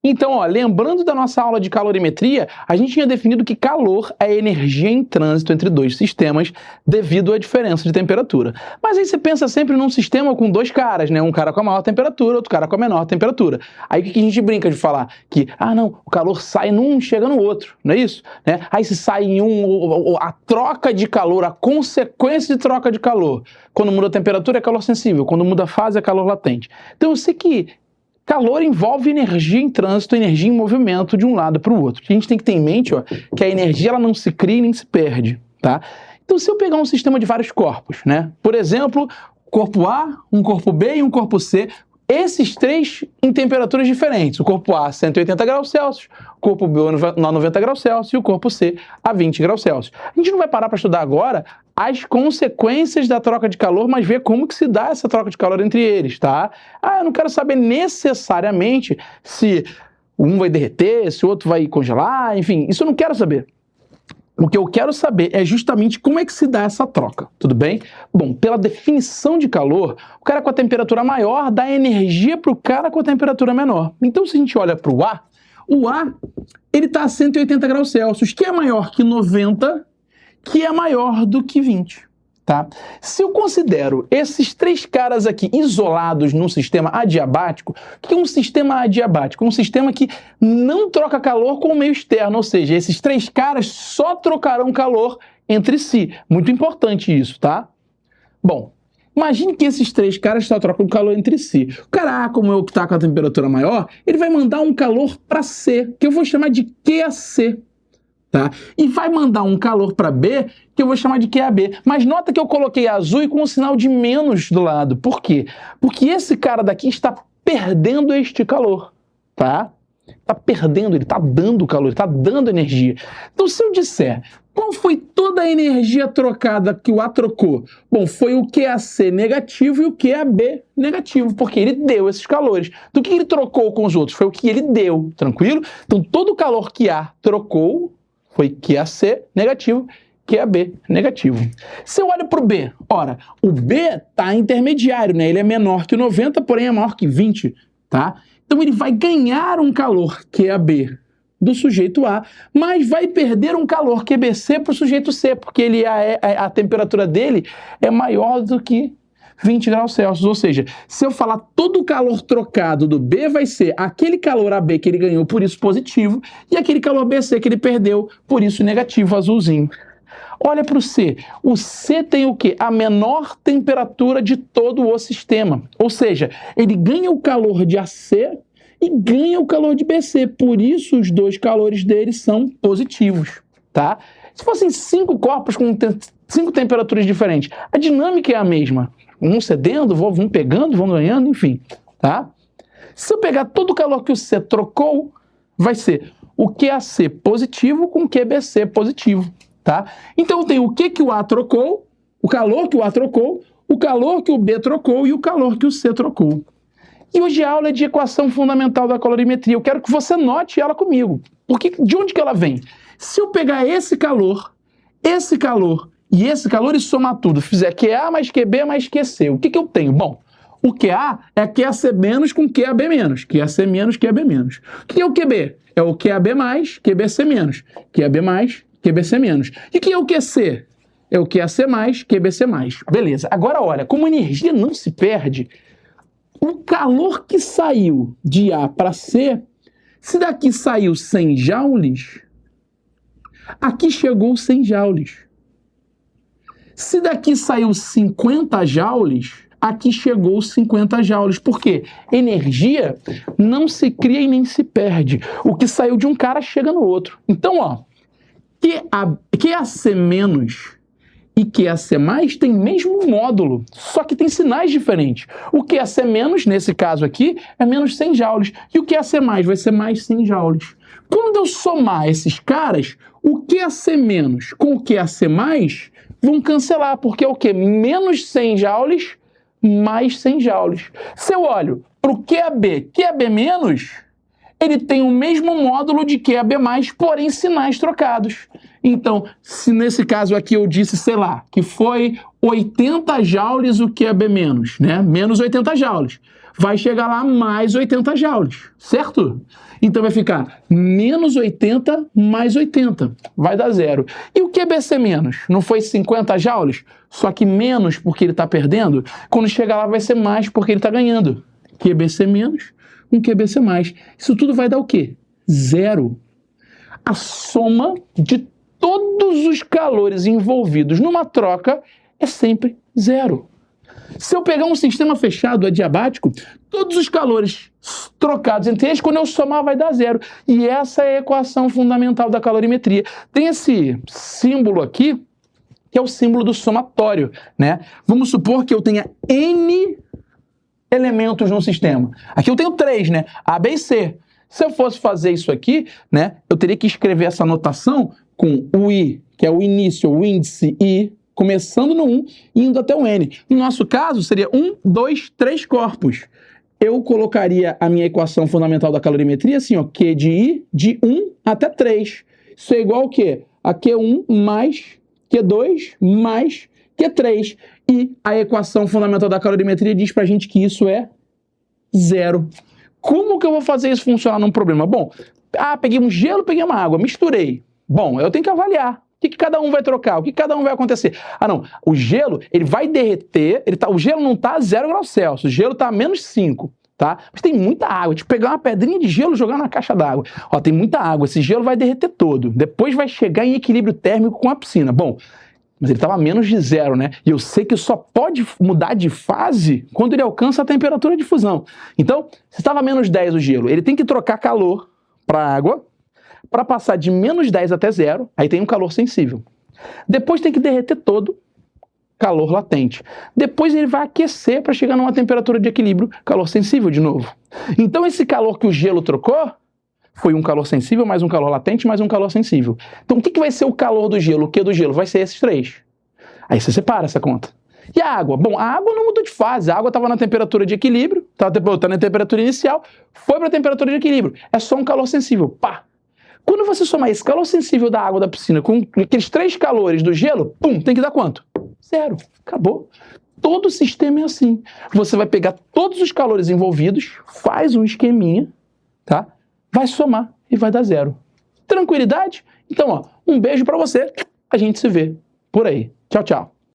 Então, ó, lembrando da nossa aula de calorimetria, a gente tinha definido que calor é energia em trânsito entre dois sistemas devido à diferença de temperatura. Mas aí você pensa sempre num sistema com dois caras, né? Um cara com a maior temperatura, outro cara com a menor temperatura. Aí o que a gente brinca de falar? Que, não, o calor sai num e chega no outro, não é isso? Né? Aí se sai em um, a troca de calor, a consequência de troca de calor. Quando muda a temperatura é calor sensível, quando muda a fase é calor latente. Então eu sei que calor envolve energia em trânsito, energia em movimento de um lado para o outro. A gente tem que ter em mente, ó, que a energia ela não se cria nem se perde, tá? Então, se eu pegar um sistema de vários corpos, né? Por exemplo, corpo A, um corpo B e um corpo C, esses três em temperaturas diferentes. O corpo A, 180 graus Celsius, o corpo B a 90 graus Celsius e o corpo C a 20 graus Celsius. A gente não vai parar para estudar agora as consequências da troca de calor, mas ver como que se dá essa troca de calor entre eles, tá? Eu não quero saber necessariamente se um vai derreter, se o outro vai congelar, enfim, isso eu não quero saber. O que eu quero saber é justamente como é que se dá essa troca, tudo bem? Bom, pela definição de calor, o cara com a temperatura maior dá energia para o cara com a temperatura menor. Então, se a gente olha para o A, ele está a 180 graus Celsius, que é maior que 90, que é maior do que 20, tá? Se eu considero esses três caras aqui isolados num sistema adiabático, o que é um sistema adiabático? Um sistema que não troca calor com o meio externo, ou seja, esses três caras só trocarão calor entre si. Muito importante isso, tá? Bom, imagine que esses três caras só trocam calor entre si. O cara A, como é o que está com a temperatura maior, ele vai mandar um calor para C, que eu vou chamar de QAC. Tá? E vai mandar um calor para B, que eu vou chamar de QAB. Mas nota que eu coloquei azul e com um sinal de menos do lado. Por quê? Porque esse cara daqui está perdendo este calor, tá? Está perdendo, ele está dando calor, ele está dando energia. Então, se eu disser qual foi toda a energia trocada que o A trocou? Bom, foi o QAC negativo e o QAB negativo, porque ele deu esses calores. Do que ele trocou com os outros? Foi o que ele deu, tranquilo? Então, todo o calor que A trocou foi QAC negativo, QAB negativo. Se eu olho para o B, ora, o B está intermediário, né? Ele é menor que 90, porém é maior que 20, tá? Então ele vai ganhar um calor QAB do sujeito A, mas vai perder um calor QBC para o sujeito C, porque ele a temperatura dele é maior do que 20 graus Celsius, ou seja, se eu falar todo o calor trocado do B vai ser aquele calor AB que ele ganhou, por isso positivo, e aquele calor BC que ele perdeu, por isso negativo, azulzinho. Olha para o C. O C tem o quê? A menor temperatura de todo o sistema, ou seja, ele ganha o calor de AC e ganha o calor de BC, por isso os dois calores dele são positivos, tá? Se fossem 5 corpos com 5 temperaturas diferentes, a dinâmica é a mesma. Um cedendo, vão pegando, vão ganhando, enfim, tá? Se eu pegar todo o calor que o C trocou, vai ser o QAC positivo com o QBC positivo, tá? Então eu tenho o que o A trocou, o calor que o A trocou, o calor que o B trocou e o calor que o C trocou. E hoje a aula é de equação fundamental da calorimetria. Eu quero que você note ela comigo. Porque de onde que ela vem? Se eu pegar esse calor e esse calor e somar tudo, fizer QA mais QB mais QC, o que eu tenho? Bom, o QA é QAC menos com QAB menos, QAC menos, QAB menos. O que é o QB? É o QAB mais, QBC menos, QAB mais, QBC menos. E o que é o QC? É o QAC mais, QBC mais. Beleza. Agora, olha, como a energia não se perde, o calor que saiu de A para C, se daqui saiu 100 joules, aqui chegou 100 joules. Se daqui saiu 50 joules, aqui chegou 50 joules. Por quê? Energia não se cria e nem se perde. O que saiu de um cara chega no outro. Então, ó, QAC menos e QAC mais tem mesmo módulo, só que tem sinais diferentes. O QAC menos, nesse caso aqui, é menos 100 joules. E o QAC mais vai ser mais 100 joules. Quando eu somar esses caras, o QAC menos com o QAC mais vão cancelar, porque é o quê? Menos 100 joules mais 100 joules. Se eu olho para o QAB menos, ele tem o mesmo módulo de QAB mais, porém sinais trocados. Então, se nesse caso aqui eu disse, sei lá, que foi 80 joules o QAB menos, né? Menos 80 joules. vai chegar lá a mais 80 joules, certo? Então vai ficar menos 80 mais 80, vai dar zero. E o QBC menos? Não foi 50 joules? Só que menos porque ele está perdendo? Quando chegar lá vai ser mais porque ele está ganhando. QBC menos, um QBC mais. Isso tudo vai dar o quê? Zero. A soma de todos os calores envolvidos numa troca é sempre zero. Se eu pegar um sistema fechado adiabático, todos os calores trocados entre eles, quando eu somar, vai dar zero. E essa é a equação fundamental da calorimetria. Tem esse símbolo aqui, que é o símbolo do somatório, né? Vamos supor que eu tenha N elementos no sistema. Aqui eu tenho 3, né? A, B e C. Se eu fosse fazer isso aqui, né, eu teria que escrever essa notação com o I, que é o início, o índice I, começando no 1 e indo até o N. No nosso caso, seria 1, 2, 3 corpos. Eu colocaria a minha equação fundamental da calorimetria assim, ó, Q de I de 1 até 3. Isso é igual ao quê? A Q1 mais Q2 mais Q3. E a equação fundamental da calorimetria diz pra gente que isso é zero. Como que eu vou fazer isso funcionar num problema? Bom, peguei um gelo, peguei uma água, misturei. Bom, eu tenho que avaliar. O que cada um vai trocar? O que cada um vai acontecer? Não, o gelo, ele vai derreter, o gelo não está a 0 graus Celsius, o gelo está a menos 5, tá? Mas tem muita água, tipo pegar uma pedrinha de gelo e jogar na caixa d'água. Ó, tem muita água, esse gelo vai derreter todo, depois vai chegar em equilíbrio térmico com a piscina. Bom, mas ele estava a menos de 0, né? E eu sei que só pode mudar de fase quando ele alcança a temperatura de fusão. Então, se estava a menos 10 o gelo, ele tem que trocar calor para a água, para passar de menos 10 até 0, aí tem um calor sensível. Depois tem que derreter todo, calor latente. Depois ele vai aquecer para chegar numa temperatura de equilíbrio, calor sensível de novo. Então esse calor que o gelo trocou foi um calor sensível, mais um calor latente, mais um calor sensível. Então o que vai ser o calor do gelo? O Q do gelo? Vai ser esses 3. Aí você separa essa conta. E a água? Bom, a água não mudou de fase. A água estava na temperatura de equilíbrio, estava na temperatura inicial, foi para a temperatura de equilíbrio. É só um calor sensível. Pá! Quando você somar esse calor sensível da água da piscina com aqueles 3 calores do gelo, pum, tem que dar quanto? 0. Acabou. Todo o sistema é assim. Você vai pegar todos os calores envolvidos, faz um esqueminha, tá? Vai somar e vai dar 0. Tranquilidade? Então, ó, um beijo pra você. A gente se vê por aí. Tchau, tchau.